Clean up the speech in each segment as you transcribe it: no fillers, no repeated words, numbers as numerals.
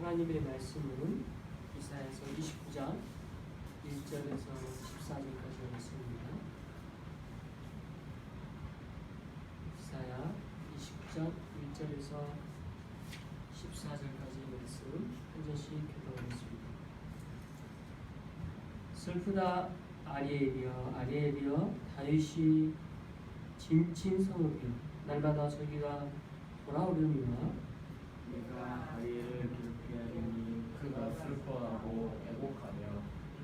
하나님의 말씀은 이사야서 29장 1절에서 14절까지 말씀입니다. 이사야 29장 1절에서 14절까지 말씀 한 절씩 교독하겠습니다. 슬프다 아리엘이여 아리엘이여 다윗이 진친 성읍이여 날마다 저기가 돌아오려니와 내가 아리엘을 괴롭게 하리니 그가 슬퍼하고 애곡하며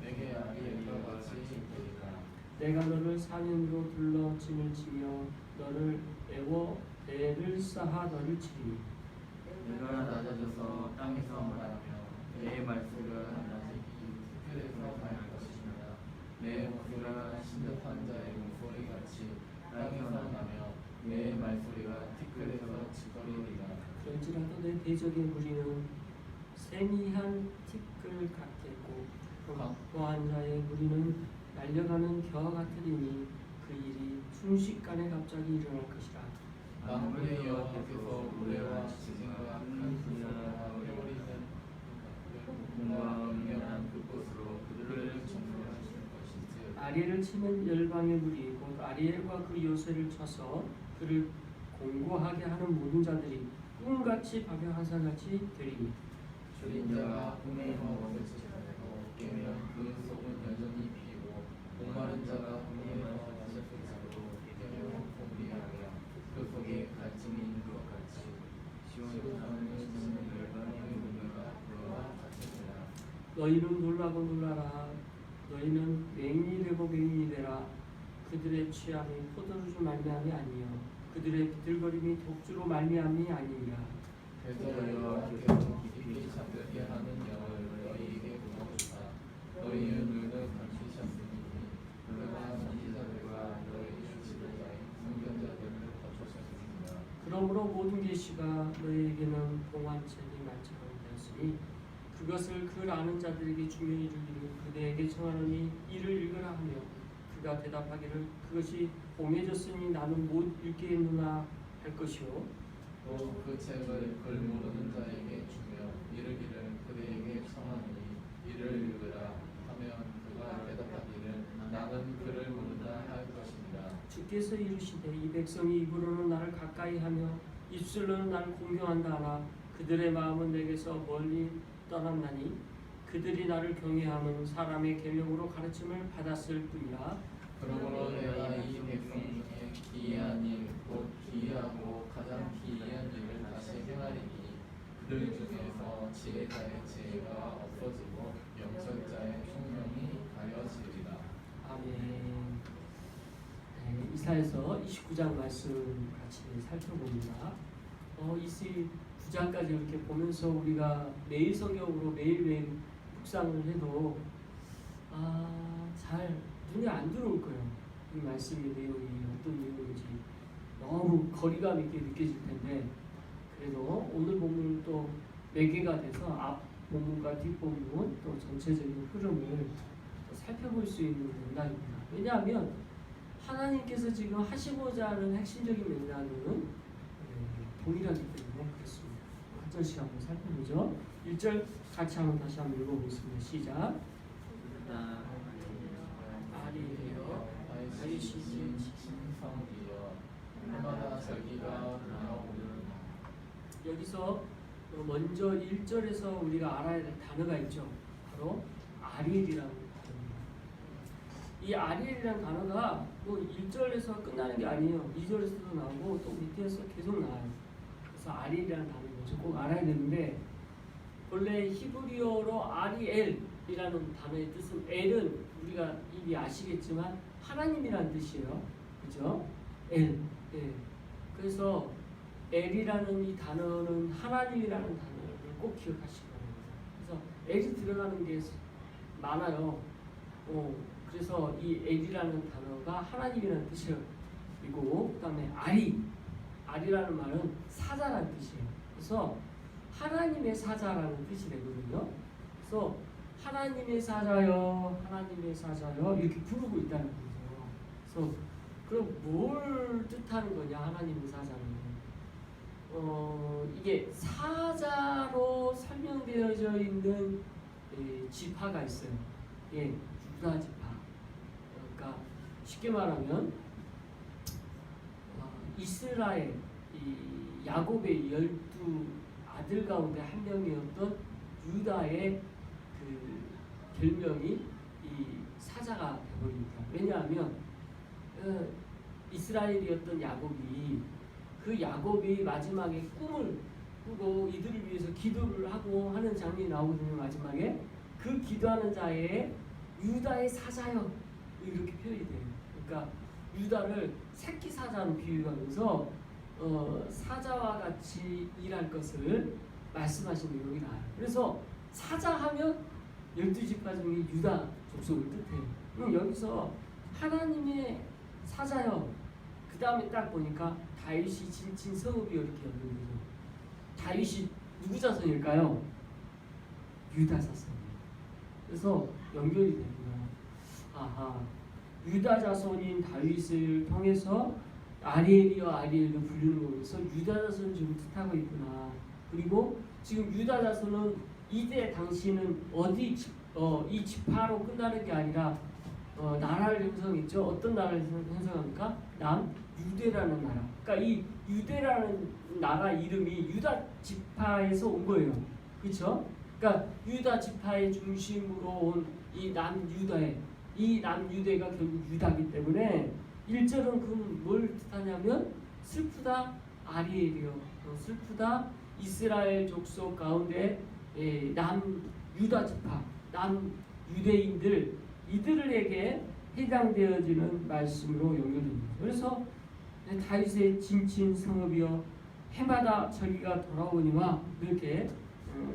내게 아리엘과 같이 되리라. 내가 너를 사면으로 둘러 짐을 지며 너를 애워 배를 쌓아 너를 치리니 내가 낮아져서 땅에서 말하며 내 말소리가 낮은 숲에서 날 것이니라. 내 목소리가 신접한 자의 목소리같이 땅에서 나며 내 말소리가 티끌에서 지거리리라. 그런지라도 내 대적의 무리는 세미한 티끌 같겠고 확고한 자의 무리는 날려가는 겨와 같으리니 그 일이 순식간에 갑자기 일어날 것이라. 만군의 여호와께서 우레와 지진과 큰 분야와 회오리는 공과 은밀한 그곳으로 그들을 정복하실 것이지. 아리엘을 치는 열방의 무리 곧 아리엘과 그 요새를 쳐서 그를 공고하게 하는 모든 자들이 꿈같이 밥의 화살같이 되리니 줄인 자가 꿈에 먹을 지하고 깨면 그 속은 여전히 비고 목마른 자가 꿈에서 마실 것으로 깨면 공리하며 그 속에 갈증이 있는 것 같이 시원하는 열방의 무리가 그와 같으리라. 너희는 놀라고 놀라라. 너희는 맹인이 되고 맹인이 되라. 그들의 취함이 포도주 말미암이 아니요 그들의 비틀거림이 독주로 말미암이 아니니라. 그래서 여호와께서 깊이 잠들게 하는 영을 너희에게 부어주사 너희는 눈을 감추셨으니 그러나 선지자들과 너희 지도자의 선견자들을 거두셨습니다. 그러므로 모든 계시가 너희에게는 봉환책이 말처럼 되었으니 그것을 글 아는 자들에게 중요히 이르기를 그대에게 청하노니 이를 읽으라 하며 그가 대답하기를 그것이 봉해졌으니 나는 못 읽겠느냐 할 것이요 또 그 책을 글 모르는 자에게 주며 이르기를 그대에게 청하노니 이를 읽으라 하면 그가 대답하기를 나는 글을 모른다 할 것입니다. 주께서 이르시되 이 백성이 입으로는 나를 가까이 하며 입술로는 나를 공경한다 하나 그들의 마음은 내게서 멀리 떠났나니 그들이 나를 경외함은 사람의 계명으로 가르침을 받았을 뿐이라. 그러므로 내가 이 백성 중에 기이한 일, 곧 기이하고 가장 기이한 일을 다시 행하리니 그들 중에서 지혜자의 지혜가 없어지고 영적자의 총명이 가려지리라. 아멘. 네, 이사야서 29장 말씀 같이 살펴봅니다. 29장까지 이렇게 보면서 우리가 매일 성경으로 매일매일 묵상을 해도 잘 눈에 안 들어올 거예요. 이 말씀의 내용이 어떤 내용인지 너무 거리감 있게 느껴질 텐데 그래도 오늘 본문은 또 매개가 돼서 앞 본문과 뒷 본문 또 전체적인 흐름을 살펴볼 수 있는 맥락입니다. 왜냐하면 하나님께서 지금 하시고자 하는 핵심적인 맥락은 동일하기 때문에 그렇습니다. 한 절씩 한번 살펴보죠. 1절 같이 한번 다시 한번 읽어보겠습니다. 시작. 아리엘이여 다윗이 신성이여 날마다 절기가 나오느니라. 여기서 먼저 1절에서 우리가 알아야 될 단어가 있죠. 바로 아리엘이라는 단어입니다. 이 아리엘이라는 단어가 뭐 1절에서 끝나는 게 아니에요. 2절에서도 나오고 또 밑에서 계속 나와요. 그래서 아리엘이라는 단어를 먼저 꼭 알아야 되는데 원래 히브리어로 아리엘이라는 단어의 뜻은 엘은 우리가 이미 아시겠지만 하나님이라는 뜻이에요. 그죠? 엘. 예. 그래서 엘이라는 이 단어는 하나님이라는 단어를 꼭 기억하시기 바랍니다. 그래서 엘이 들어가는 게 많아요. 그래서 이 엘이라는 단어가 하나님이라는 뜻이에요. 그리고 그 다음에 아리라는 말은 사자라는 뜻이에요. 그래서 하나님의 사자라는 뜻이 되거든요. 그래서 하나님의 사자여, 하나님의 사자여 이렇게 부르고 있다는 거죠. 그래서 그럼 뭘 뜻하는 거냐? 하나님의 사자는 이게 사자로 설명되어 나눠져 있는 지파가 있어요. 예, 유다 지파. 그러니까 쉽게 말하면 이스라엘 이 야곱의 12 아들 가운데 한 명이었던 유다의 그 별명이 이 사자가 되어버립니다. 왜냐하면 이스라엘이었던 야곱이 그 야곱이 마지막에 꿈을 꾸고 이들을 위해서 기도를 하고 하는 장면이 나오거든요. 마지막에 그 기도하는 자에 유다의 사자여 이렇게 표현이 돼요. 그러니까 유다를 새끼 사자로 비유하면서 사자와 같이 일할 것을 말씀하신 내용이 나와요. 그래서 사자하면 12지파 중에 유다 족속을 뜻해요. 그럼 여기서 하나님의 사자여 그 다음에 딱 보니까 다윗이 진친 성읍이 이렇게 연결되죠. 다윗이 누구 자손일까요? 유다 자손이에요. 그래서 연결이 되구나. 아하, 유다 자손인 다윗을 통해서 아리엘이여 아리엘로 부르는 거면서 유다 자손을 지금 뜻하고 있구나. 그리고 지금 유다 자손은 이때 당시는 어디 이 지파로 끝나는 게 아니라 나라를 형성했죠. 어떤 나라를 형성합니까? 남유대라는 나라. 그러니까 이 유대라는 나라 이름이 유다 지파에서 온 거예요. 그렇죠? 그러니까 유다 지파의 중심으로 온 이 남유다에 이 남유대가 결국 유다이기 때문에 1절은 그 뭘 뜻하냐면 슬프다 아리엘이요. 슬프다 이스라엘 족속 가운데 남유다 지파 남유대인들 이들에게 해당되어지는 말씀으로 연결됩니다. 그래서 다윗의 진친 성읍이여 해마다 저기가 돌아오니와 이렇게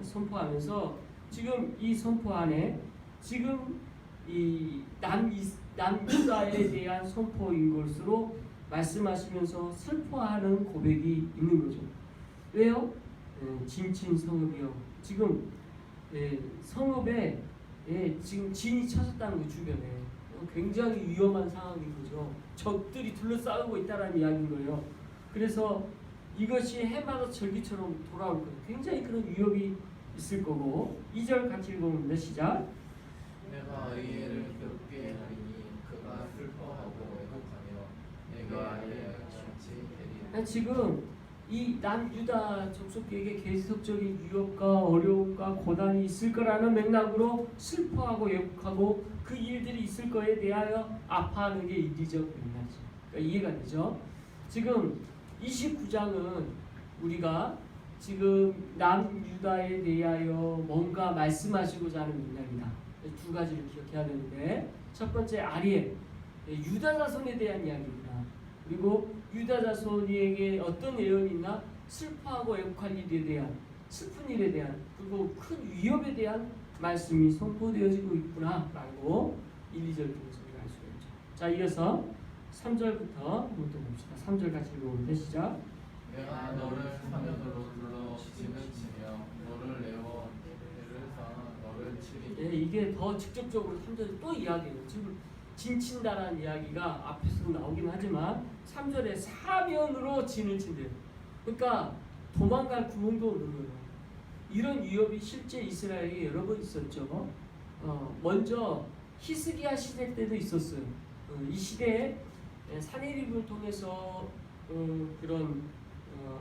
선포하면서 지금 이 선포 안에 지금 이 남유다에 대한 선포인 것으로 말씀하시면서 슬퍼하는 고백이 있는 거죠. 왜요? 진친 성읍이요. 지금 성읍에 지금 진이 쳐졌다는 거 주변에 굉장히 위험한 상황인 거죠. 적들이 둘러싸고 있다는 이야기인 거예요. 그래서 이것이 해마다 절기처럼 돌아올 거예요. 굉장히 그런 위협이 있을 거고 2절 같이 읽어봅니다. 시작. 내가 의를 괴롭게 하리니 그가 슬퍼하고 애곡하며 내가 아이를 죽지 되리라. 지금 이 남유다 족속에게 계속적인 위협과 어려움과 고난이 있을 거라는 맥락으로 슬퍼하고 애곡하고 그 일들이 있을 거에 대하여 아파하는 게 이리적 맥락이죠. 그러니까 이해가 되죠? 지금 29장은 우리가 지금 남유다에 대하여 뭔가 말씀하시고자 하는 맥락이다. 두 가지를 기억해야 되는데 첫 번째 아리엘 유다 자손에 대한 이야기입니다. 그리고 유다 자손에게 어떤 예언이 있나? 슬퍼하고 애곡할 일에 대한 슬픈 일에 대한 그리고 큰 위협에 대한 말씀이 선포되어지고 있구나 라고 1, 2절 통해서 우리가 알 수가 있죠. 자, 이어서 3절부터 한번 또 봅시다. 3절 같이 읽어보면 시작. 내가 너를 사면으로 불러 짐을 치며 너를 내어 배를 쌓아 너를 치리니. 이게 더 직접적으로 3절에 또 이야기해요. 지금 진친다라는 이야기가 앞에서 나오긴 하지만 3절에 사면으로 진을 친대요. 그러니까 도망갈 구멍도 없는 거예요. 이런 위협이 실제 이스라엘에 여러 번 있었죠. 먼저 히스기야 시대 때도 있었어요. 이 시대에 사내립을 통해서 그런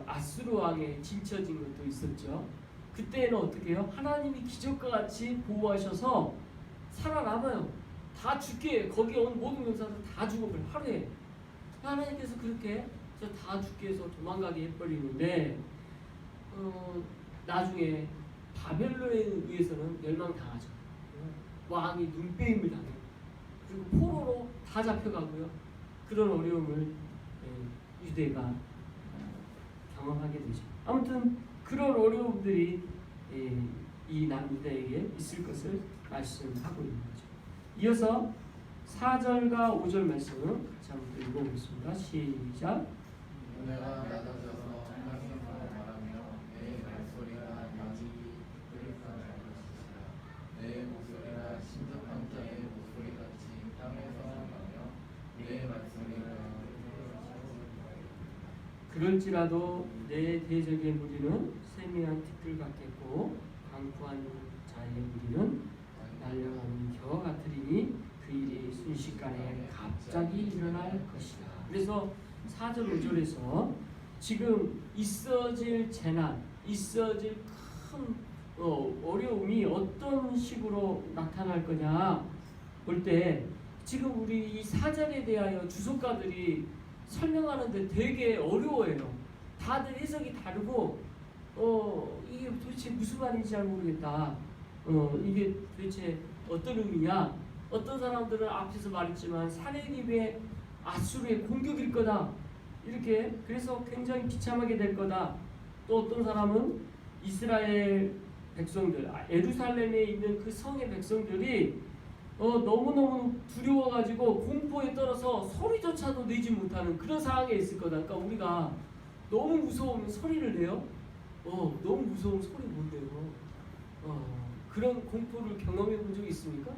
아수르 왕에 진쳐진 것도 있었죠. 그때는 어떻게 해요? 하나님이 기적과 같이 보호하셔서 살아남아요. 다 죽게 거기 온 모든 용사들 다 죽어버려 하루에. 하나님께서 그렇게 다 죽게 해서 도망가게 해버리는데 나중에 바벨론에 의해서는 멸망당하죠. 왕이 눈빼임을 당해요. 그리고 포로로 다 잡혀가고요. 그런 어려움을 유대가 경험하게 되죠. 아무튼 그런 어려움들이 이 남유다에게 있을 것을 말씀하고 있는 거죠. 이어서 4절과 5절 말씀을 같이 한번 읽어보겠습니다. 시작. 내가 낮아져서 하나님과 말하며 내 말소리가 양이 그릇한 것이라 내 목소리가 신속한 자의 목소리같이 땅에서 나며 내 말소리가 그럴지라도 내 대적의 무리는 세미한 티끌 같겠고 강포한 날려가는 자의 무리는 날려가는 겨와 같으리니 그 일이 순식간에 갑자기 일어날 것이다. 그래서 4절 5절에서 지금 있어질 재난, 있어질 큰 어려움이 어떤 식으로 나타날 거냐 볼 때 지금 우리 이 사절에 대하여 주석가들이 설명하는데 되게 어려워해요. 다들 해석이 다르고 이게 도대체 무슨 말인지 잘 모르겠다. 이게 도대체 어떤 의미냐? 어떤 사람들은 앞에서 말했지만 사내립의 아수르의 공격일 거다. 이렇게 그래서 굉장히 비참하게 될 거다. 또 어떤 사람은 이스라엘 백성들, 예루살렘에 있는 그 성의 백성들이 너무너무 두려워가지고 공포에 떨어서 소리조차도 내지 못하는 그런 상황에 있을 거다. 그러니까 우리가 너무 무서우면 소리를 내요? 너무 무서우면 소리 못 내요. 그런 공포를 경험해 본 적 있습니까?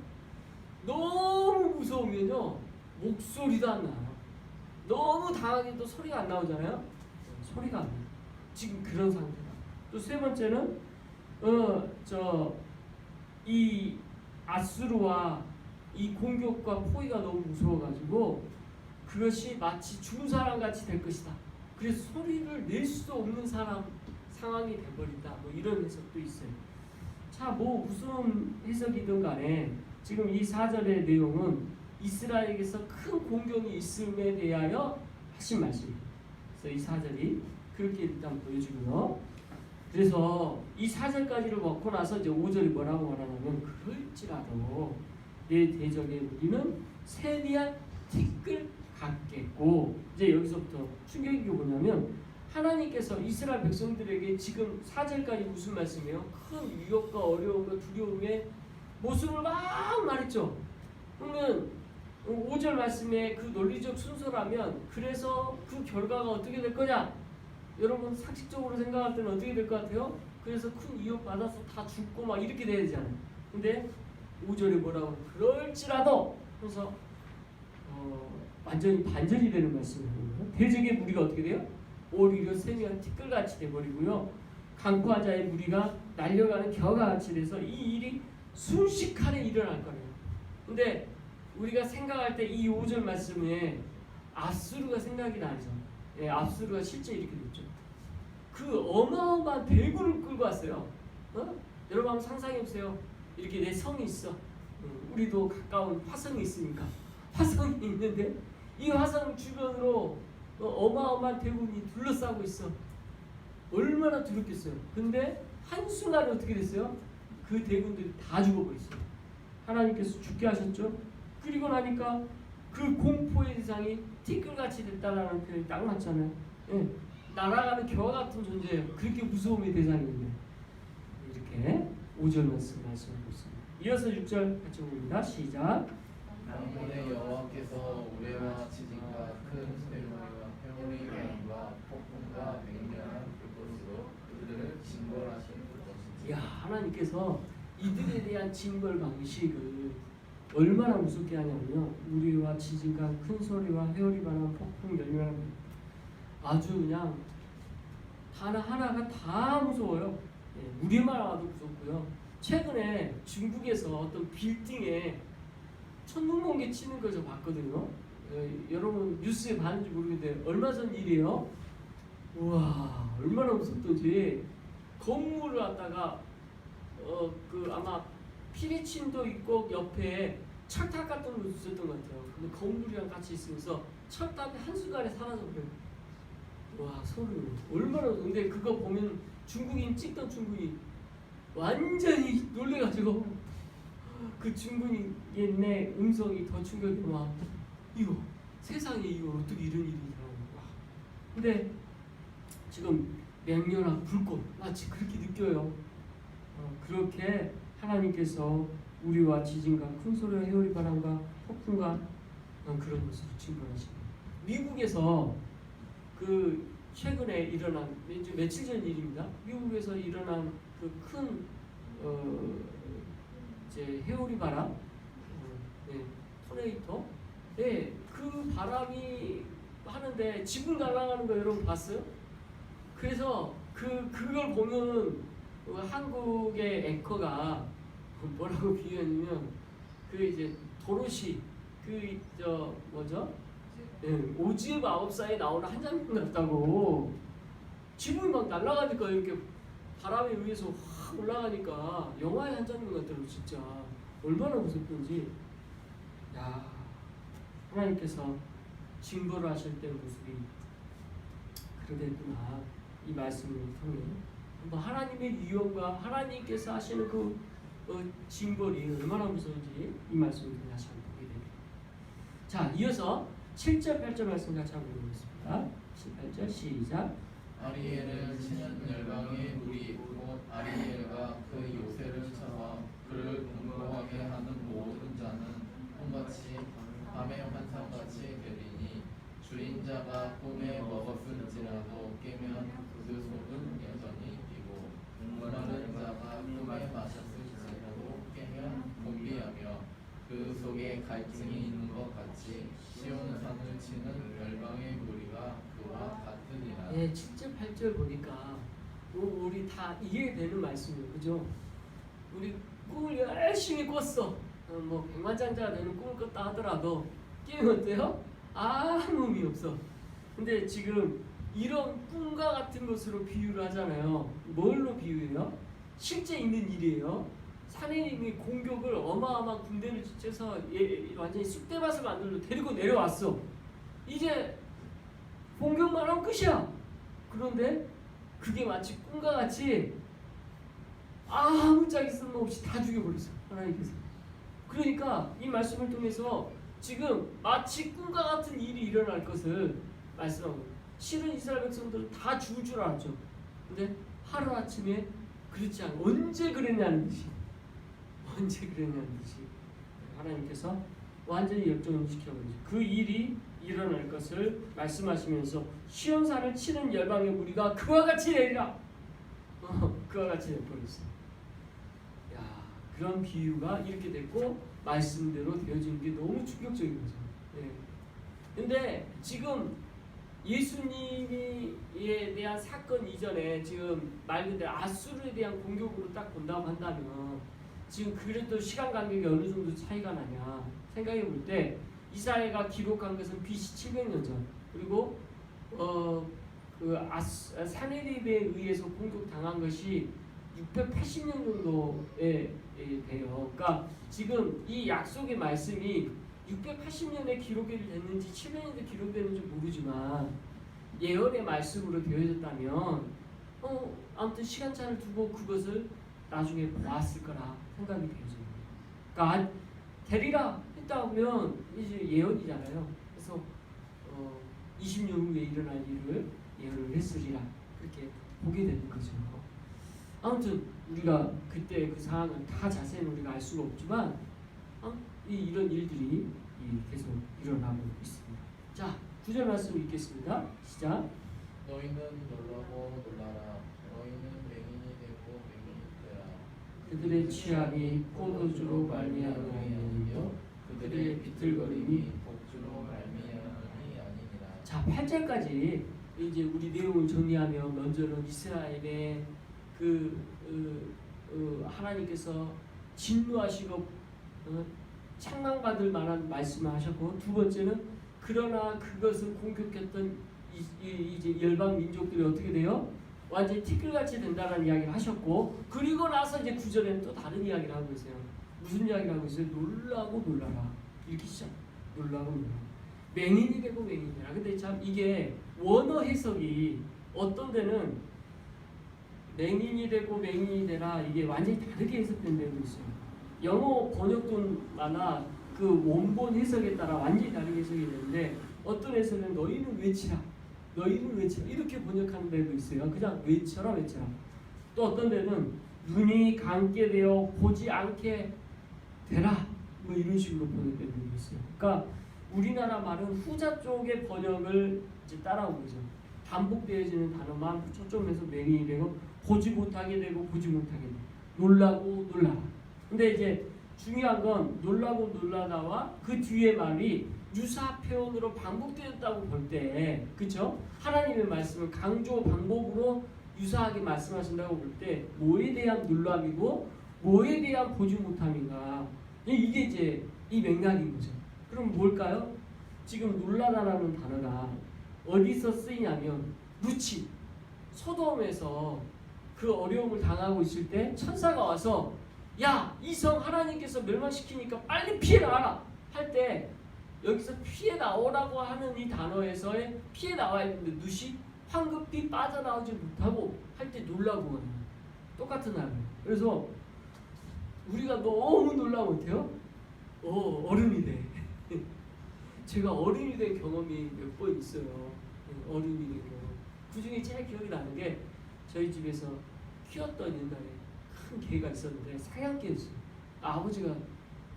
너무 무서우면요 목소리도 안 나요. 너무 당하게도 소리가 안 나오잖아요. 소리가 안 나요. 지금 그런 상태다. 또 세 번째는 이 아수르와 이 공격과 포위가 너무 무서워가지고 그것이 마치 죽은 사람 같이 될 것이다. 그래서 소리를 낼 수 없는 상황이 돼버린다. 뭐 이런 해석도 있어요. 자, 뭐 무슨 해석이든 간에 지금 이 4절의 내용은 이스라엘에게서 큰 공경이 있음에 대하여 하신 말씀입니다. 그래서 이 4절이 그렇게 일단 보여주고요. 그래서 이 4절까지를 먹고 나서 이제 5절이 뭐라고 말하냐면 그럴지라도 내 대적의 무리는 세리한 티끌 같겠고 이제 여기서부터 충격이 뭐냐면 하나님께서 이스라엘 백성들에게 지금 4절까지 무슨 말씀이에요? 큰 위협과 어려움과 두려움의 모습을 막 말했죠. 그러면 5절 말씀에 그 논리적 순서라면 그래서 그 결과가 어떻게 될 거냐? 여러분 상식적으로 생각할 때는 어떻게 될 것 같아요? 그래서 큰 위협 받아서 다 죽고 막 이렇게 돼야 되잖아요. 근데 5절에 뭐라고? 그럴지라도 그래서 완전히 반전이 되는 말씀이에요. 대적의 무리가 어떻게 돼요? 오히려 세미한 티끌같이 돼버리고요. 강포한 자의 무리가 날려가는 겨가 같이 돼서 이 일이 순식간에 일어날 거예요. 근데 우리가 생각할 때 이 5절 말씀에 아수르가 생각이 나죠. 아수르가 실제 이렇게 됐죠. 그 어마어마한 대군을 끌고 왔어요. 여러분 한번 상상해보세요. 이렇게 내 성이 있어. 우리도 가까운 화성이 있으니까 화성이 있는데 이 화성 주변으로 어마어마한 대군이 둘러싸고 있어. 얼마나 두렵겠어요. 근데 한순간에 어떻게 됐어요? 그 대군들이 다 죽어버렸어요. 하나님께서 죽게 하셨죠. 그리고 나니까 그 공포의 대상이 티끌같이 됐다라는 표현이 딱 맞잖아요. 날아가는 겨와 같은 존재예요. 그렇게 무서움의 대상인데 이렇게 5절 말씀하고 있습니다. 이어서 6절 같이 봅니다. 시작. 만군의 여호와께서 우레와 지진과 큰 쇠로와 회오리 바람과 폭풍과 맹렬한 불꽃으로 그들을 징벌하실 것이지. 야, 하나님께서 이들에 대한 징벌 방식을 얼마나 무섭게 하냐면요. 우리와 지진과 큰 소리와 회오리 바람 폭풍 열렬한 아주 그냥 하나하나가 다 무서워요. 우리만 와도 무섭고요. 최근에 중국에서 어떤 빌딩에 천둥번개 치는 걸 저 봤거든요. 여러분 뉴스에 봤는지 모르겠는데 얼마 전 일이에요. 우와, 얼마나 무섭던지. 건물을 갖다가 아마 피리침도 있고 옆에 철탑 같은 거 있었던 것 같아요. 근데 건물이랑 같이 있으면서 철탑이 한순간에 사라져버려요. 와, 소름. 얼마나. 근데 그거 보면 중국인 찍던 중국인 완전히 놀래가지고 그 중국인의 음성이 더 충격이 와. 이거 세상에 이거 어떻게 이런 일이 일어나는 거야. 근데 지금 맹렬한 불꽃 마치 그렇게 느껴요. 그렇게 하나님께서 우리와 지진과 큰 소리와 회오리 바람과 폭풍과 그런 것으로 징벌하십니다. 미국에서 그 최근에 일어난 며칠 전 일입니다. 미국에서 일어난 그 큰 이제 회오리 바람, 토네이토, 그 바람이 하는데 지붕 날아가는 거 여러분 봤어요? 그래서 그걸 보면 한국의 앵커가 뭐라고 비유했냐면 그 이제 도로시 그 저 뭐죠? 오즈의 마법사에 나오는 한 장면 같다고. 지붕이 막 날아가니까 이렇게 바람에 의해서 확 올라가니까 영화의 한 장면 같더라고. 진짜 얼마나 무섭던지. 야, 하나님께서 징벌을 하실 때 모습이 그러겠구나. 이 말씀을 통해 한번 하나님의 위엄과 하나님께서 하시는 그 징벌이 얼마나 무서운지 이 말씀을 통해 다시 한번 보게 됩니다. 자, 이어서 7절 8절 말씀 같이 한번 보겠습니다. 8절 시작. 아리엘을 치는 열방의 무리 곧 아리엘과 그 요새를 쳐서 그를 공고하게 하는 모든 자는 홍같이 밤의 환상같이 되리니 주인 자가 꿈에 먹었을지라도 깨면 그 속은 여전히 비고 목마른 자가 꿈에 마셨을지라도 깨면 곤비하며 그 속에 갈증이 있는 것 같이 시온산을 치는 열방의 무리가 그와 같으니라. 네, 7절 8절 보니까 우리 다 이해되는 말씀이에요. 그죠? 우리 꿈을 열심히 꿨어. 뭐 백만장자가 되는 꿈을 꿨다 하더라도 깨면 어때요? 아무 의미 없어. 근데 지금 이런 꿈과 같은 것으로 비유를 하잖아요. 뭘로 비유해요? 실제 있는 일이에요. 사내님이 공격을 어마어마한 군대를 지쳐서 완전히 쑥대밭을 만들러 데리고 내려왔어. 이제 공격만 하면 끝이야. 그런데 그게 마치 꿈과 같이 아무 짝이 쓸모없이 다 죽여버렸어. 하나님께서. 그러니까 이 말씀을 통해서 지금 마치 꿈과 같은 일이 일어날 것을 말씀하고 있어요. 실은 이스라엘 백성들은 다 죽을 줄 알았죠. 근데 하루아침에 그렇지 않아. 언제 그랬냐는 듯이 하나님께서 완전히 역전을 시켜버리죠. 그 일이 일어날 것을 말씀하시면서 시온산을 치는 열방의 무리가 그와 같이 내리라. 그와 같이 내버렸어요. 야, 그런 비유가 이렇게 됐고 말씀대로 되어진 게 너무 충격적인 거죠. 네. 근데 지금 예수님에 대한 사건 이전에 지금 말 그대로 아수르에 대한 공격으로 딱 본다고 한다면 지금 그래도 시간 간격이 어느 정도 차이가 나냐 생각해 볼 때 이사야가 기록한 것은 BC 700년 전, 그리고 사네립에 의해서 공격당한 것이 680년 정도에 돼요. 그러니까 지금 이 약속의 말씀이 680년에 기록이 됐는지 700년에 기록됐는지 모르지만 예언의 말씀으로 되어졌다면 아무튼 시간차를 두고 그것을 나중에 보았을 거라 생각이 되어져요. 그러니까 되리라 했다면 이제 예언이잖아요. 그래서 20년 후에 일어날 일을 예언을 했으리라 그렇게 보게 되는 거죠. 아무튼 우리가 그때 그 상황을 다 자세히 우리가 알 수가 없지만 이런 일들이 계속 일어나고 있습니다. 자, 9절 말씀 읽겠습니다. 시작. 너희는 놀라고 놀라라. 너희는 맹인이 되고 맹인이 되라. 그들의 취함이 포도주로 말미암으며 그들의 비틀거림이 복주로 말미암음이 아니니라. 자, 8절까지 이제 우리 내용을 정리하면 먼저는 이스라엘의 하나님께서 진노하시고 책망받을 만한 말씀을 하셨고, 두 번째는 그러나 그것을 공격했던 이제 열방 민족들이 어떻게 돼요? 완전히 티끌같이 된다는 이야기를 하셨고, 그리고 나서 이제 9절에는 또 다른 이야기를 하고 있어요. 무슨 이야기를 하고 있어요? 놀라고 놀라라. 이렇게 시작. 놀라고 놀라라. 맹인이 되고 맹인이 되라. 근데 참 이게 원어 해석이 어떤 데는 맹인이 되고 맹인이 되라 이게 완전히 다르게 해석된 데도 있어요. 영어 번역본마다 그 원본 해석에 따라 완전히 다르게 해석이 되는데, 어떤 해석은 너희는 외치라, 너희는 외치라 이렇게 번역하는 데도 있어요. 그냥 외쳐라 외쳐라. 또 어떤 데는 눈이 감게 되어 보지 않게 되라 뭐 이런 식으로 번역된 데도 있어요. 그러니까 우리나라 말은 후자 쪽의 번역을 이제 따라온 거죠. 반복되어지는 단어만 초점에서 맹인이 되고 보지 못하게 되고 보지 못하게 되고 놀라고 놀라라. 근데 이제 중요한 건 놀라고 놀라다와 그 뒤에 말이 유사 표현으로 반복되었다고 볼 때, 그렇죠? 하나님의 말씀을 강조 반복으로 유사하게 말씀하신다고 볼 때 뭐에 대한 놀람이고 뭐에 대한 보지 못함인가, 이게 이제 이 맥락인 거죠. 그럼 뭘까요? 지금 놀라다라는 단어가 어디서 쓰이냐면 루치, 소돔에서 그 어려움을 당하고 있을 때 천사가 와서 야, 이 성 하나님께서 멸망시키니까 빨리 피해 나와라 할 때, 여기서 피해 나오라고 하는 이 단어에서의 피해 나와야 되는데 누시 황급히 빠져나오지 못하고 할 때 놀라고 하는 똑같은 단어예요. 그래서 우리가 너무 놀라면 어때요? 어른이 돼. 제가 어른이 된 경험이 몇 번 있어요. 어른이 된 경험. 그 중에 제일 기억이 나는 게 저희 집에서 키웠던 옛날에 큰 개가 있었는데 사냥개였어요. 아버지가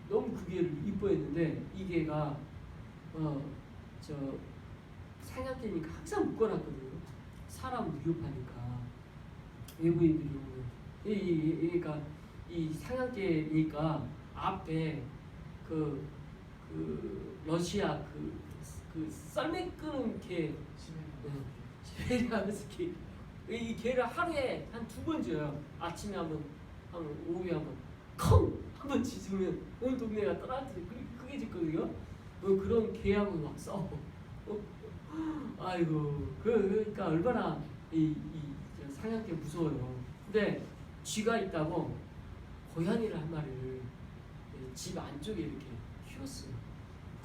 너무 그 개를 이뻐했는데 이 개가 사냥개니까 항상 묶어놨거든요. 사람 위협하니까 외부인들이 오면 그러니까 이 사냥개니까 앞에 그 러시아 그 썰매 끄는 개 시베리아에서 이 개를 하루에 한 2번 져요. 아침에 한 번, 오후에 한 번, 컹! 한 번 짖으면 온 동네가 떠나지. 크게 짖거든요. 그런 개하고 막 싸워. 아이고, 그러니까 얼마나 이 사냥개 무서워요. 근데 쥐가 있다고 고양이를 한 마리를 집 안쪽에 이렇게 키웠어요.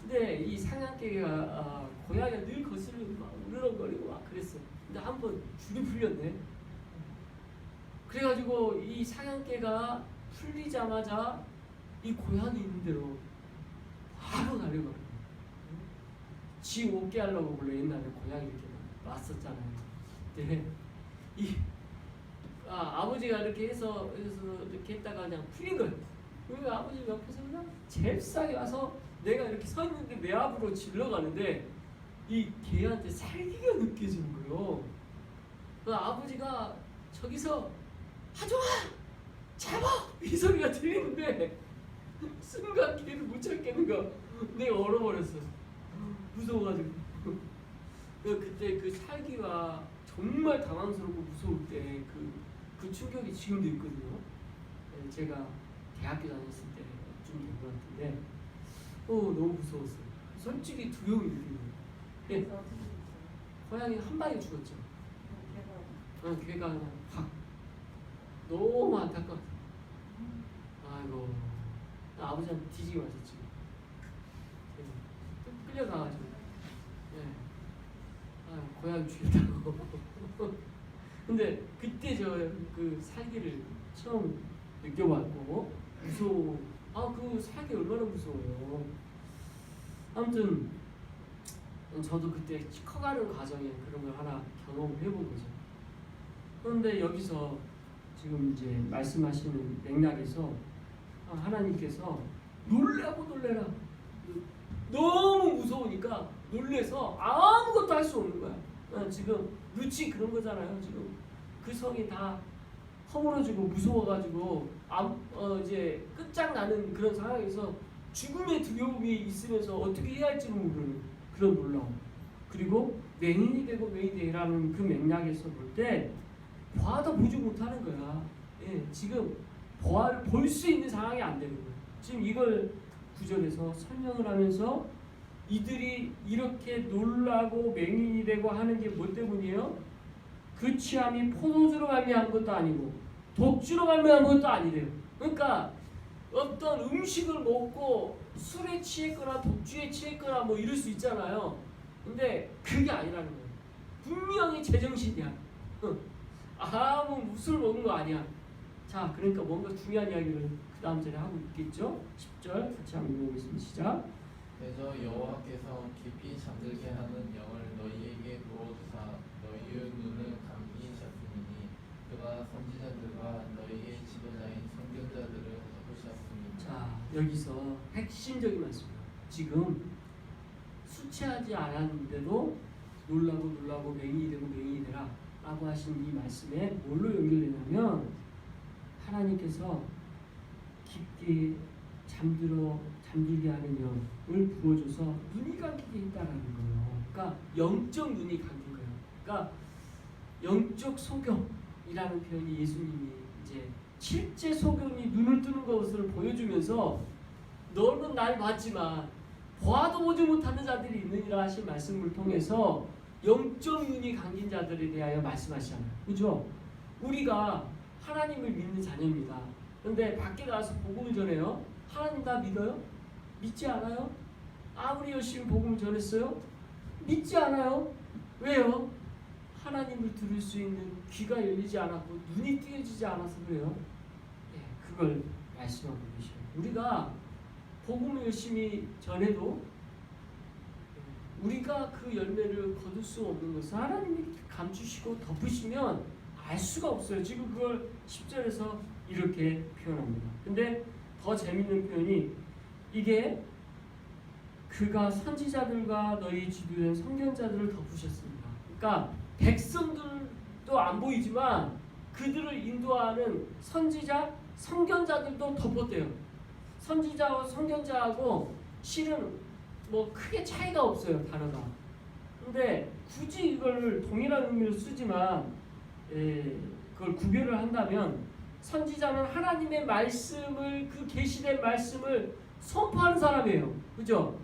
근데 이 사냥개가 고양이가 늘 거슬리고 막 으르렁거리고 막 그랬어요. 근데 한 번 줄이 풀렸네. 그래가지고 이 사냥개가 풀리자마자 이 고양이 있는 대로 바로 달려가요. 지 옷게 하려고 원래 옛날에 고양이 이렇게 놨었잖아요. 근데 아버지가 이렇게 해서 이렇게 했다가 그냥 풀린 거예요. 그리고 아버지 옆에서 그냥 잽싸게 와서 내가 이렇게 서 있는데 내 앞으로 질러가는데 이 개한테 살기가 느껴지는 거예요. 그 아버지가 저기서 하지마! 잡아! 이 소리가 들리는데 순간 개를 못 참겠는 거. 내가 얼어버렸어. 무서워가지고. 그때 그 살기와 정말 당황스럽고 무서울 때 그 충격이 지금도 있거든요. 제가 대학교 다녔을 때쯤 된 것 같은데 너무 무서웠어요. 솔직히 두려움이 느껴요. 고양이 한 방에 죽었죠. 걔가 그냥 확. 너무 안타까웠어요. 아이고, 아버지한테 뒤지게 맞았지. 끌려가가지고, 고양이 죽였다고. 근데 그때 그 살기를 처음 느껴봤고 무서워. 그 살기 얼마나 무서워요. 아무튼 저도 그때 커가는 과정에 그런 걸 하나 경험을 해본 거죠. 그런데 여기서 지금 이제 말씀하시는 맥락에서 하나님께서 놀라고 놀래라. 너무 무서우니까 놀래서 아무것도 할 수 없는 거야. 지금 루치 그런 거잖아요. 지금 그 성이 다 허물어지고 무서워가지고 이제 끝장나는 그런 상황에서 죽음의 두려움이 있으면서 어떻게 해야 할지 모르는 그런 놀라움. 그리고 맹인이 되고 맹인이 되라는 그 맥락에서 볼 때 봐도 보지 못하는 거야. 지금 볼 수 있는 상황이 안 되는 거야. 지금 이걸 구절에서 설명을 하면서 이들이 이렇게 놀라고 맹인이 되고 하는 게 뭐 때문이에요? 그 취함이 포도주로 말미암은 것도 아니고 독주로 말미암은 것도 아니래요. 그러니까 어떤 음식을 먹고 술에 취했거나 독주에 취했거나 뭐 이럴 수 있잖아요. 근데 그게 아니라는 거예요. 분명히 제정신이야. 아무 술 먹은 거 아니야. 자, 그러니까 뭔가 중요한 이야기를 그 다음 절에 하고 있겠죠. 10절 같이 한번 읽어보겠습니다. 시작. 그래서 여호와께서 깊이 잠들게 하는 영을 너희에게 부어주사 너희의 눈을 감기셨으니 그가 선지자들과 너희의 지도자인 선견자들을 잡으셨습니다. 자, 여기서 핵심적인 말씀이에요. 지금 수치하지 않았는데도 놀라고 맹인이 되고 맹인이 되라 라고 하신 이 말씀에 뭘로 연결되냐면 하나님께서 깊게 잠들게 하는 영을 부어줘서 눈이 감기게 했다라는 거예요. 그러니까 영적 눈이 감긴 거예요. 그러니까 영적 소경, 이라는 표현이 예수님이 이제 실제 소경이 눈을 뜨는 것을 보여주면서 너는 날 봤지만 보아도 보지 못하는 자들이 있느니라 하신 말씀을 통해서 영적 눈이 감긴 자들에 대하여 말씀하시잖아요. 그죠? 우리가 하나님을 믿는 자녀입니다. 그런데 밖에 나가서 복음을 전해요. 하나님 다 믿어요? 믿지 않아요? 아무리 열심히 복음을 전했어요? 믿지 않아요? 왜요? 하나님을 들을 수 있는 귀가 열리지 않았고 눈이 띄어지지 않아서 그래요. 네, 그걸 말씀하고 계시죠. 우리가 복음을 열심히 전해도 우리가 그 열매를 거둘 수 없는 것을 하나님이 감추시고 덮으시면 알 수가 없어요. 지금 그걸 10절에서 이렇게 표현합니다. 근데 더 재밌는 표현이 이게 그가 선지자들과 너희 지도된 선견자들을 덮으셨습니다. 그러니까 백성들도 안 보이지만 그들을 인도하는 선지자, 선견자들도 덮었대요. 선지자와 선견자하고 실은 뭐 크게 차이가 없어요, 단어가. 근데 굳이 이걸 동일한 의미로 쓰지만 그걸 구별을 한다면 선지자는 하나님의 말씀을 그 계시된 말씀을 선포하는 사람이에요. 그죠?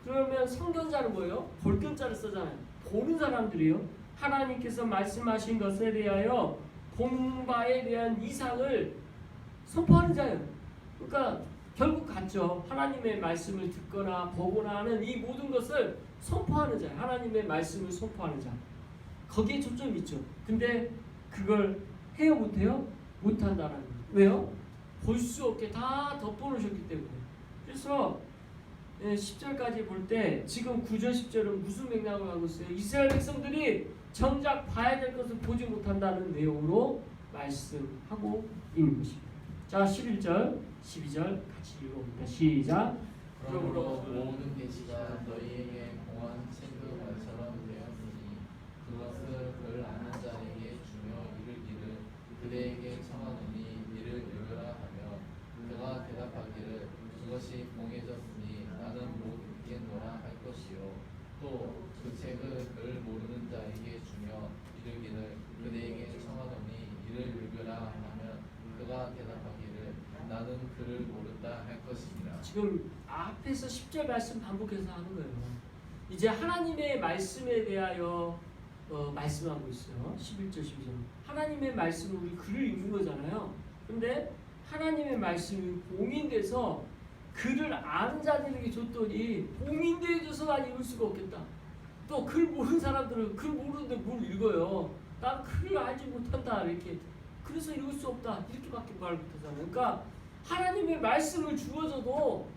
그러면 선견자는 뭐예요? 볼견자를 쓰잖아요. 보는 사람들이요. 하나님께서 말씀하신 것에 대하여 본 바에 대한 이상을 선포하는 자예요. 그러니까 결국 같죠. 하나님의 말씀을 듣거나 보거나 하는 이 모든 것을 선포하는 자예요. 하나님의 말씀을 선포하는 자. 거기에 초점이 있죠. 근데 그걸 해요 못해요? 못한다라는 거예요. 왜요? 볼 수 없게 다 덮어놓으셨기 때문에. 그래서 10절까지 볼 때 지금 9절 10절은 무슨 맥락을 하고 있어요? 이스라엘 백성들이 정작 봐야 될 것을 보지 못한다는 내용으로 말씀하고 있는 것입니다. 자, 11절 12절 같이 읽어봅니다. 시작. 그러므로 모든 계시가 너희에게 공한 책임처럼 되었으니 그것을 그를 아는 자에게 주며 이르기를 그대에게 청하노니 이를 읽으라 하며 그가 대답하기를 그것이 공해졌으니 나는 못 읽겠노라 할 것이요 또 그 책을 그를 모르는 자에게 주며 이르기를 그대에게 청하노니 이를 읽으라 하면 그가 대답하기를 나는 그를 모른다 할 것입니다. 지금 앞에서 10절 말씀 반복해서 하는 거예요. 이제 하나님의 말씀에 대하여 말씀하고 있어요. 11절 12절. 하나님의 말씀을 우리 글을 읽는 거잖아요. 근데 하나님의 말씀이 봉인돼서 글을 아는 자들에게 줬더니 봉인되어져서 난 읽을 수가 없겠다. 또 글 모르는 사람들은 글 모르는데 뭘 읽어요. 난 글을 알지 못한다 이렇게. 그래서 읽을 수 없다 이렇게밖에 말 못하잖아요. 그러니까 하나님의 말씀을 주어져도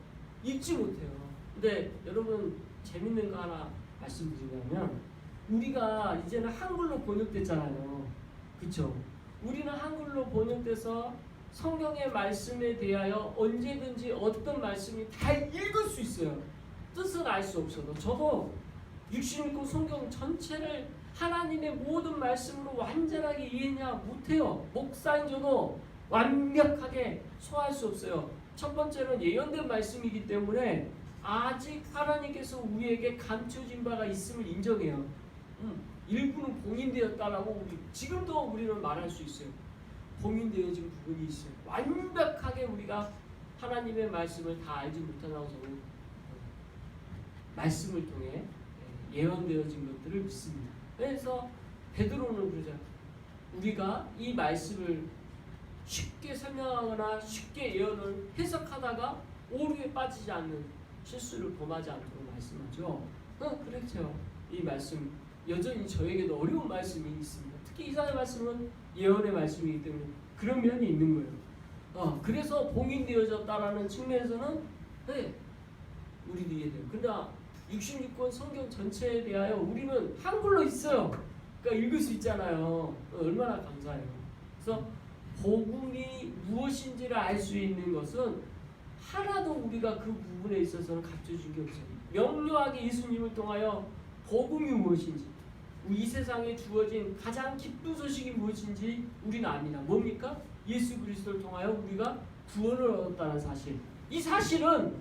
읽지 못해요. 근데 여러분 재밌는 거 하나 말씀드리자면 우리가 이제는 한글로 번역됐잖아요. 그렇죠? 우리는 한글로 번역돼서 성경의 말씀에 대하여 언제든지 어떤 말씀이 다 읽을 수 있어요. 뜻은 알 수 없어도. 저도 66권 성경 전체를 하나님의 모든 말씀으로 완전하게 이해냐 못해요. 목사인 저도 완벽하게 소화할 수 없어요. 첫 번째는 예언된 말씀이기 때문에 아직 하나님께서 우리에게 감춰진 바가 있음을 인정해요. 일부는 봉인되었다라고 지금도 우리는 말할 수 있어요. 봉인되어진 부분이 있어요. 완벽하게 우리가 하나님의 말씀을 다 알지 못한다고 저는 말씀을 통해 예언되어진 것들을 믿습니다. 그래서 베드로는 그러죠. 우리가 이 말씀을 쉽게 설명하거나 쉽게 예언을 해석하다가 오류에 빠지지 않는 실수를 범하지 않도록 말씀하죠. 그렇죠. 이 말씀 여전히 저에게도 어려운 말씀이 있습니다. 특히 이사야 말씀은 예언의 말씀이기 때문에 그런 면이 있는 거예요. 그래서 봉인되어졌다라는 측면에서는 우리도 이해돼요. 근데 66권 성경 전체에 대하여 우리는 한글로 있어요. 그러니까 읽을 수 있잖아요. 얼마나 감사해요. 그래서 복음이 무엇인지를 알 수 있는 것은 하나도 우리가 그 부분에 있어서는 갖춰진 게 없어요. 명료하게 예수님을 통하여 복음이 무엇인지, 이 세상에 주어진 가장 기쁜 소식이 무엇인지 우리는 압니다. 뭡니까? 예수 그리스도를 통하여 우리가 구원을 얻었다는 사실. 이 사실은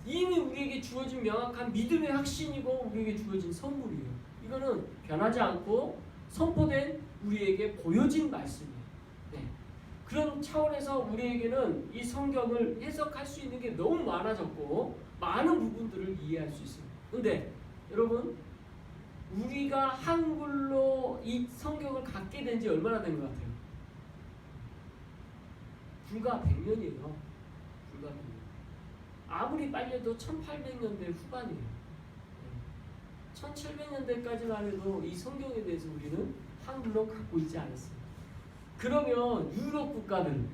이미 우리에게 주어진 명확한 믿음의 확신이고 우리에게 주어진 선물이에요. 이거는 변하지 않고 선포된 우리에게 보여진 말씀이에요. 네. 그런 차원에서 우리에게는 이 성경을 해석할 수 있는 게 너무 많아졌고 많은 부분들을 이해할 수 있습니다. 근데 여러분 우리가 한글로 이 성경을 갖게 된 지 얼마나 된 것 같아요? 불과 100년이에요. 불과 100년. 아무리 빨려도 1800년대 후반이에요. 1700년대까지만 해도 이 성경에 대해서 우리는 한글로 갖고 있지 않았어요. 그러면 유럽 국가들은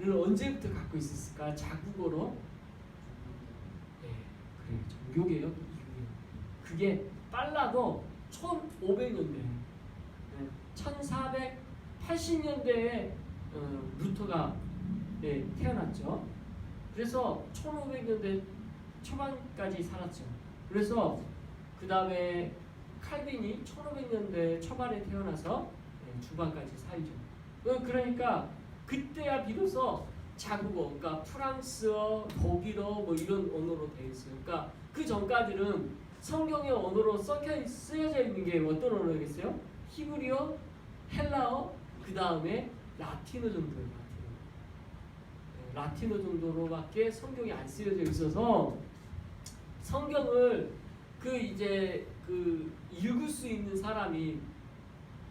언제부터 갖고 있었을까? 자국어로? 네, 그래요. 종교개혁 이후에. 그게 빨라도 1500년대, 1480년대에 루터가 태어났죠. 그래서 1500년대 초반까지 살았죠. 그래서 그 다음에 칼빈이 1500년대 초반에 태어나서 중반까지 살죠. 그러니까 그때야 비로소 자국어, 그러니까 프랑스어, 독일어 뭐 이런 언어로 되어 있어요. 그러니까 그 전까지는 성경의 언어로 쓰여져 있는 게 어떤 언어겠어요? 히브리어, 헬라어, 그 다음에 라틴어 정도예요. 라틴어 정도로밖에 성경이 안 쓰여져 있어서 성경을 읽을 수 있는 사람이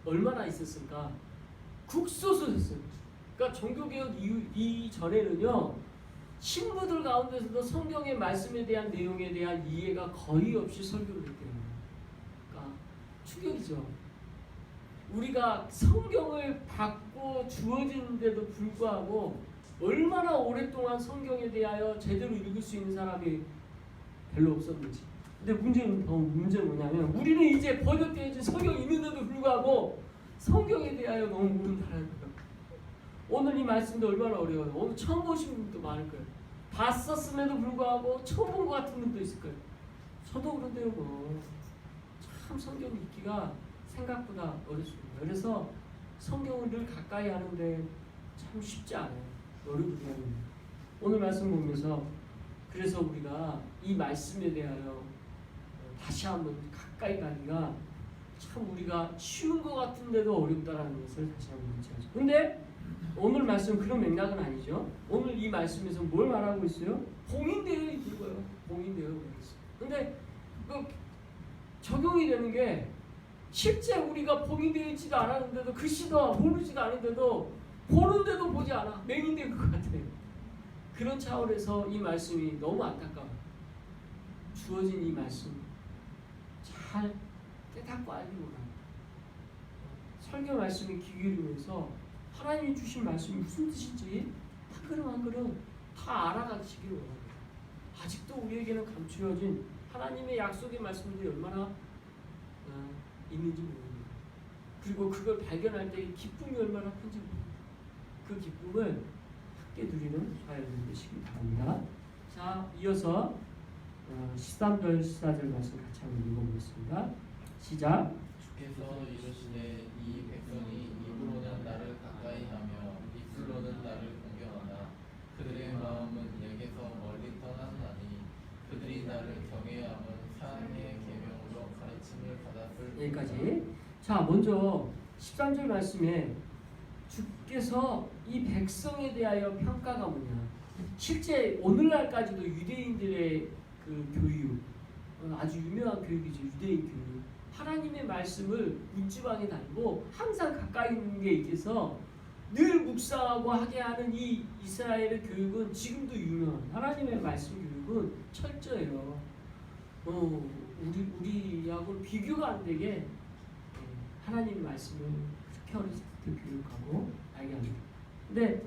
얼마나 있었을까? 극소수였어요. 그러니까 종교개혁 이전에는요 신부들 가운데서도 성경의 말씀에 대한 내용에 대한 이해가 거의 없이 설교를 했대요. 그러니까 충격이죠. 우리가 성경을 받고 주어지는데도 불구하고 얼마나 오랫동안 성경에 대하여 제대로 읽을 수 있는 사람이 별로 없었는지. 근데 문제는 뭐냐면 우리는 이제 번역되어진 성경이 있는데도 불구하고 성경에 대하여 너무 모른다는 거예요. 오늘 이 말씀도 얼마나 어려워요. 오늘 처음 보신 분도 많을 거예요. 봤었음에도 불구하고 처음 본 것 같은 분도 있을 거예요. 저도 그런데요. 참 성경 읽기가 생각보다 어렵습니다. 그래서 성경을 늘 가까이 하는데 참 쉽지 않아요. 어렵거든요. 오늘 말씀 보면서 그래서 우리가 이 말씀에 대하여 다시 한번 가까이 가기가 참 우리가 쉬운 것 같은데도 어렵다라는 것을 다시 한번 인지하죠. 근데 오늘 말씀 그런 맥락은 아니죠. 오늘 이 말씀에서 뭘 말하고 있어요? 봉인되어 있는 거예요. 봉인되어 있어요. 근데 적용이 되는 게 실제 우리가 봉인되어 있지도 않았는데도 글씨도 모르지도 않은데도 보는데도 보지 않아. 맹인된 것 같아요. 그런 차원에서 이 말씀이 너무 안타까워요. 주어진 이 말씀 잘 깨닫고 알기 원합니다. 설교 말씀에 귀 기울이면서 하나님이 주신 말씀이 무슨 뜻인지 한 걸음 한 걸음 다 알아가시기를 원합니다. 아직도 우리에게는 감추어진 하나님의 약속의 말씀들이 얼마나 있는지 모릅니다. 그리고 그걸 발견할 때 기쁨이 얼마나 큰지 모릅니다. 그 기쁨을 함께 누리는 사역이 되시기 바랍니다. 자, 이어서 13절 14절 말씀 같이 한번 읽어보겠습니다. 시작. 주께서 이르시되 이 백성이 입으로는 나를 가까이 하며 입술로는 나를 공경하나 그들의 마음은 내게서 멀리 떠났나니 그들이 나를 경외함은 사랑의 계명으로 가르침을 받았을 여기까지. 자, 먼저 13절 말씀에 주께서 이 백성에 대하여 평가가 뭐냐. 실제 오늘날까지도 유대인들의 그 교육, 아주 유명한 교육이죠. 유대인 교육. 하나님의 말씀을 문지방에 달고 항상 가까이 있는 게 있어서 늘 묵상하고 하게 하는 이 이스라엘의 교육은 지금도 유명한 하나님의 말씀 교육은 철저해요. 우리하고는 비교가 안 되게 하나님 말씀을 그렇게 어렸을 때 교육하고 알게 합니다. 근데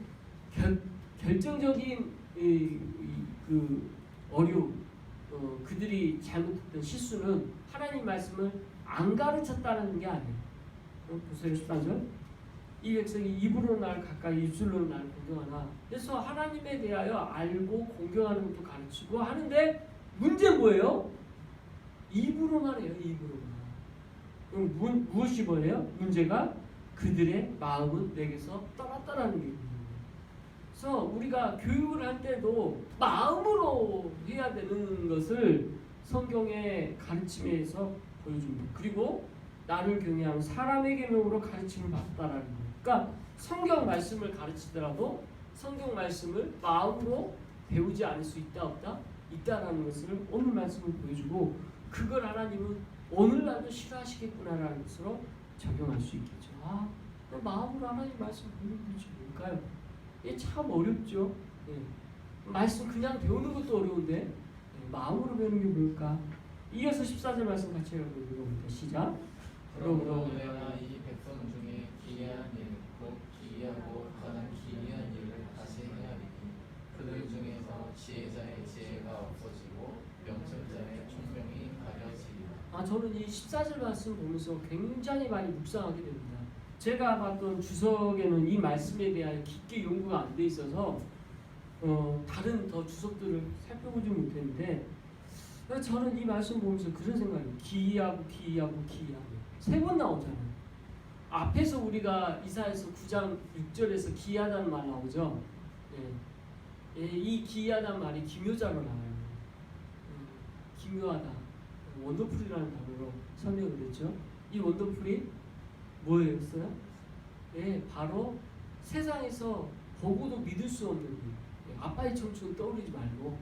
결정적인 그 어려움, 그들이 잘못했던 실수는 하나님 말씀을 안 가르쳤다는 게 아니에요. 보세요. 13절. 이 백성이 입으로 날 가까이 입술로 날 공경하나. 그래서 하나님에 대하여 알고 공경하는 것도 가르치고 하는데 문제는 뭐예요? 입으로만 해요. 입으로만. 그럼 무엇이 뭐예요? 문제가 그들의 마음은 내게서 떠났다라는 게 있는 거예요. 그래서 우리가 교육을 할 때도 마음으로 해야 되는 것을 성경의 가르침에서 보여줍니다. 그리고 나를 경외하는 사람의 계명으로 가르침을 받았다라는 거예요. 그러니까 성경 말씀을 가르치더라도 성경 말씀을 마음으로 배우지 않을 수 있다 없다? 있다라는 것을 오늘 말씀을 보여주고 그걸 하나님은 오늘날도 싫어하시겠구나라는 것으로 적용할 수 있겠죠. 아, 마음으로 하나님 말씀 배우는 것이 뭘까요? 이게 참 어렵죠. 예. 말씀 그냥 배우는 것도 어려운데 마음으로 배우는 게 뭘까? 이어서 14절 말씀 같이 읽어봅니다. 시작. 그러므로 내가 이 백성 중에 기이한 일, 곧 기이하고 가장 기이한 일을 다시 행하리니 그들 중에서 지혜자의 지혜가 없어지고 명철자의 총명이 가려지리라. 저는 이 14절 말씀 보면서 굉장히 많이 묵상하게 됩니다. 제가 봤던 주석에는 이 말씀에 대한 깊게 연구가 안 돼 있어서 다른 더 주석들을 살펴보지 못했는데 저는 이 말씀 보면서 그런 생각이에요. 기이하고 기이하고 기이하고 세 번 나오잖아요. 앞에서 우리가 이사야서 9장 6절에서 기이하다는 말 나오죠. 이 기이하다는 말이 기묘자로 나와요. 기묘하다, 원더풀이라는 단어로 설명을 했죠. 이 원더풀이 뭐였어요? 바로 세상에서 보고도 믿을 수 없는 일. 아빠의 청춘 떠오르지 말고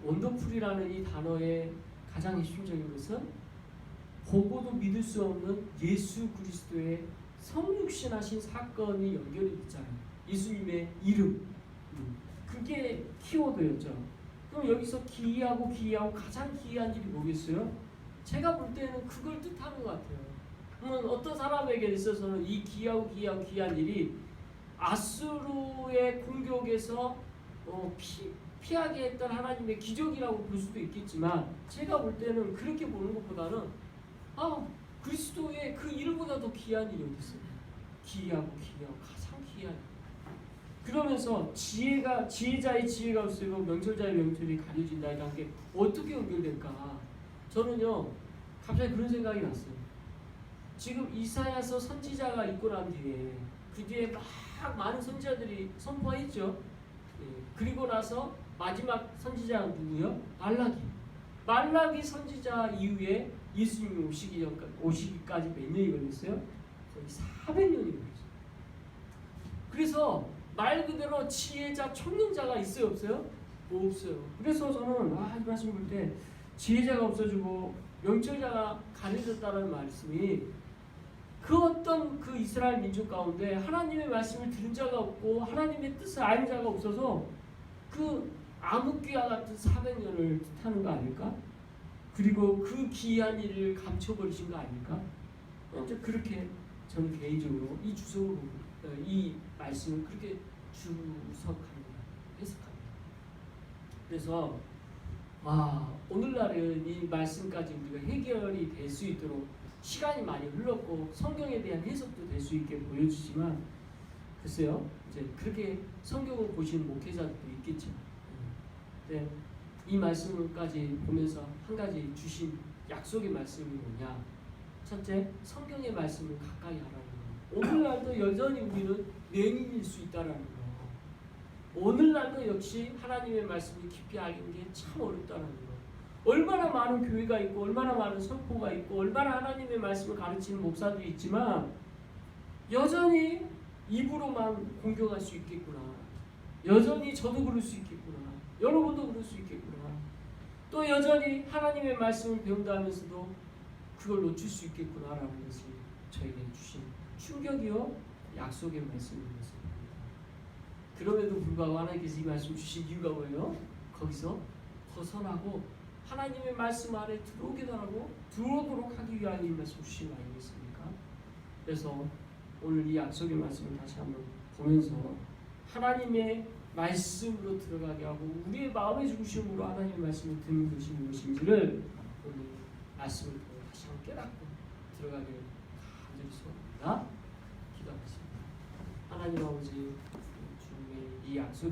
원더풀이라는 이 단어의 가장 핵심적인 것은 보고도 믿을 수 없는 예수 그리스도의 성육신하신 사건이 연결이 됐잖아요. 예수님의 이름. 그게 키워드였죠. 그럼 여기서 기이하고 기이하고 가장 기이한 일이 뭐겠어요? 제가 볼 때는 그걸 뜻하는 것 같아요. 그러면 어떤 사람에게 있어서는 이 기이하고 기이하고 기이한 일이 아수르의 공격에서 피하게 했던 하나님의 기적이라고 볼 수도 있겠지만 제가 볼 때는 그렇게 보는 것보다는 그리스도의 그 일보다 더 귀한 일이 어디 있어요? 기이하고 기이하고 가장 귀한 일. 그러면서 지혜자의 지혜가 없으고 명철자의 명철이 가려진다 이런 게 어떻게 연결될까? 저는요 갑자기 그런 생각이 났어요. 지금 이사야서 선지자가 있고 난 뒤에 그 뒤에 막 많은 선지자들이 선포했죠. 그리고 나서 마지막 선지자가 누구요? 말라기 선지자 이후에 예수님이 오시기까지 몇 년이 걸렸어요? 거의 400년이 걸렸어요. 그래서 말 그대로 지혜자, 총명자가 있어요, 없어요? 없어요. 그래서 저는 이 말씀 볼 때 지혜자가 없어지고 명철자가 가려졌다는 말씀이 그 어떤 그 이스라엘 민족 가운데 하나님의 말씀을 들은 자가 없고 하나님의 뜻을 아는 자가 없어서 그 암흑기와 같은 400년을 뜻하는 거 아닐까? 그리고 그 기이한 일을 감춰버리신 거 아닐까? 그렇게 저는 개인적으로 이 주석으로 이 말씀을 그렇게 주석합니다. 해석합니다. 그래서 오늘날은 이 말씀까지 우리가 해결이 될 수 있도록 시간이 많이 흘렀고 성경에 대한 해석도 될 수 있게 보여주지만 글쎄요, 이제 그렇게 성경을 보시는 목회자들도 있겠죠. 네, 이 말씀까지 보면서 한 가지 주신 약속의 말씀이 뭐냐? 첫째, 성경의 말씀을 가까이 하라는 거. 오늘날도 여전히 우리는 맹인일 수 있다라는 거. 오늘날도 역시 하나님의 말씀을 깊이 알는 게 참 어렵다는 거. 얼마나 많은 교회가 있고 얼마나 많은 선포가 있고 얼마나 하나님의 말씀을 가르치는 목사들이 있지만 여전히 입으로만 공격할 수 있겠구나. 여전히 저도 그럴 수 있겠구나. 여러분도 그럴 수 있겠구나. 또 여전히 하나님의 말씀을 배운다 하면서도 그걸 놓칠 수 있겠구나라는 것이 저에게 주신 충격이요 약속의 말씀인 것입니다. 그럼에도 불구하고 하나님께서 이 말씀 주신 이유가 뭐예요? 거기서 벗어나고 하나님의 말씀 안에 들어오도록 하기 위한 이 말씀 주신 거 아니겠습니까? 그래서 오늘 이 약속의 말씀을 다시 한번 보면서 하나님의 말씀으로 들어가게 하고 우리의 마음의 중심으로 하나님의 말씀을 듣는 것이 무엇인지를 오늘 말씀을 통해 다시 한번 깨닫고 들어가기를 간절히 소원합니다. 기도하겠습니다. 하나님 아버지, 주님의 이 약속